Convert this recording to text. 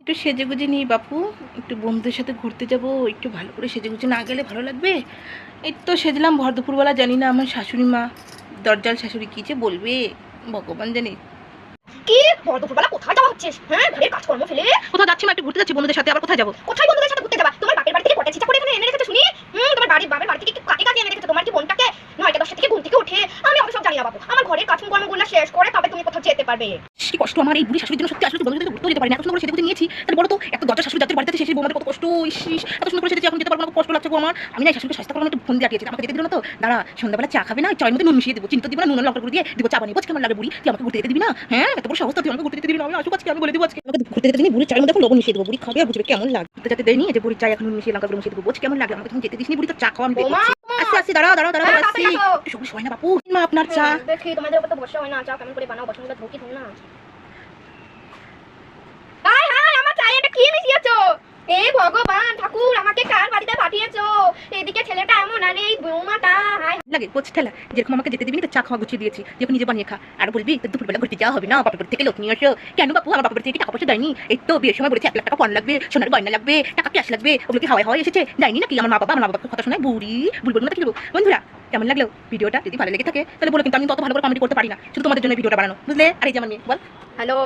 একটু সেজেগুজে নিই বাপু, একটু বন্ধুদের সাথে ঘুরতে যাব, একটু ভালো করে সেজেগুজে না গেলে ভালো লাগবে। এই তো সেজলাম ভর দুপুরবেলা, জানি না আমার শাশুড়ি মা, দরজাল শাশুড়ি কী যে বলবে ভগবান জানে। কি বড় দুপুরবেলা কোথায় যাওয়া হচ্ছে? হ্যাঁ, ঘরের কাজকর্ম ফেলে কোথাও যাচ্ছি না, একটু ঘুরতে যাচ্ছি বন্ধুদের সাথে। আবার কোথায় যাবো? কোথায় বন্ধুদের সাথে ঘুরতে যাবা? তোমার বাপের বাড়ি থেকে কটা চিঠা করে এখানে এনে রেখেছো শুনি? তোমার বাপের বাড়ি থেকে কি কাকে কাকে এনে রেখেছো? তোমার কি বোনটাকে 9টা 10টা থেকে ঘুম থেকে উঠে আমি অত সব জানি না বাবু। আমার ঘরের কাজকর্মগুলো শেষ করে তবে তুমি কোথাও যেতে পারবে। কি কষ্ট আমার এই বুড়ি শাশুড়ির জন্য, সত্যি। আসলে বন্ধুদের সাথে ঘুরতেও যেতে পারি না, এত সুন্দর করে সেজেগুজে নিয়েছি। তাহলে বলো তো, একটা দরজা শাশুড়ি যাদের বাড়িতে আছে সেই বৌমাদের কত কষ্ট। ইস ইস, এত সুন্দর করে সেজেছি, এখন যেতে পারবো না, খুব কষ্ট লাগছে গো আমার। আমি না এই শাশুড়িকে শাস্তা করলাম, একটু ফোন দিয়ে আটিয়েছি, আমাকে যেতে দিল না তো। দাঁড়া, সন্ধ্যাবেলা চা খাবে না, চায়ের মধ্যে নুন মিশিয়ে দেবো, চিনি তো দিব না, নুন আর লঙ্কা করে দিয়ে দিব, চা বানিয়ে কেমন লাগে বুড়ি, তুই আমাকে ঘুরতে যেতে দিবি না? হ্যাঁ, এত বড় সাহস, তুই আমাকে ঘুরতে যেতে দিবি না? আমি আসুক আজকে, আমি বলে দেবো আজকে আমাকে ঘুরতে যেতে দিবি। বুড়ি চায়ের মধ্যে এখন লবণ মিশিয়ে দেবো, বুড়ি খাবে আর বুঝবে কেমন লাগে। তো যাতে দেয়নি, যে বুড়ি চা এখন নুন মিশিয়ে লঙ্কা করে মিশিয়ে দেবো, বোঝ কেমন লাগে। আমাকে তখন যেতে দিসনি বুড়ি, তো চা খাওয়া আমি দেখছি। আসি আসি, দাঁড়াও দাঁড়াও দাঁড়াও, আসি। একটু সময় হয় না বাপু, মা আপনার চা। দেখি তোমাদের উপর তো বর্ষা হয় না, চা কেমন করে বানাও, বসনগুলো ধুকি ধুন না। হাই হাই, আমার চায়ে এটা কি মিশিয়েছো? এ ভগবান ঠাকুর, আমাকে কার বাড়িতে পাঠিয়েছো? এদিকে ছেলেটা এমন আর এই বৌমাটা। হাই লাগে কোচ ঠেলা, যেরকম আমাকে যেতে দিবি না, তো চা খাওয়া গুছিয়ে দিয়েছি, যখন নিজে বানিয়ে খা। আর বলবি তো দুপুরবেলা ঘুরতে যাওয়া হবে না, বাপের বাড়ি থেকে লোক নিয়ে আসো। কেন বাপু, আমার বাপের বাড়ি থেকে টাকা পয়সা দেয়নি? এই তো বিয়ের সময় বলেছে 1 লাখ টাকা পণ লাগবে, সোনার গয়না লাগবে, টাকা ক্যাশ লাগবে, ওগুলো কি হাওয়ায় হাওয়ায় এসেছে? দেয়নি নাকি? আমার মা বাবার কথা শোনায় বুড়ি বুড়ি বলবো না, কি বলবো? বন্ধুরা, কেমন লাগলো ভিডিওটা? যদি ভালো লেগে থাকে তাহলে বলো, কিন্তু আমি তত ভালো করে কমেডি করতে পারি না, শুধু তোমাদের জন্য ভিডিওটা বানানো, বুঝলে? আর এই যেমন বল হ্যালো।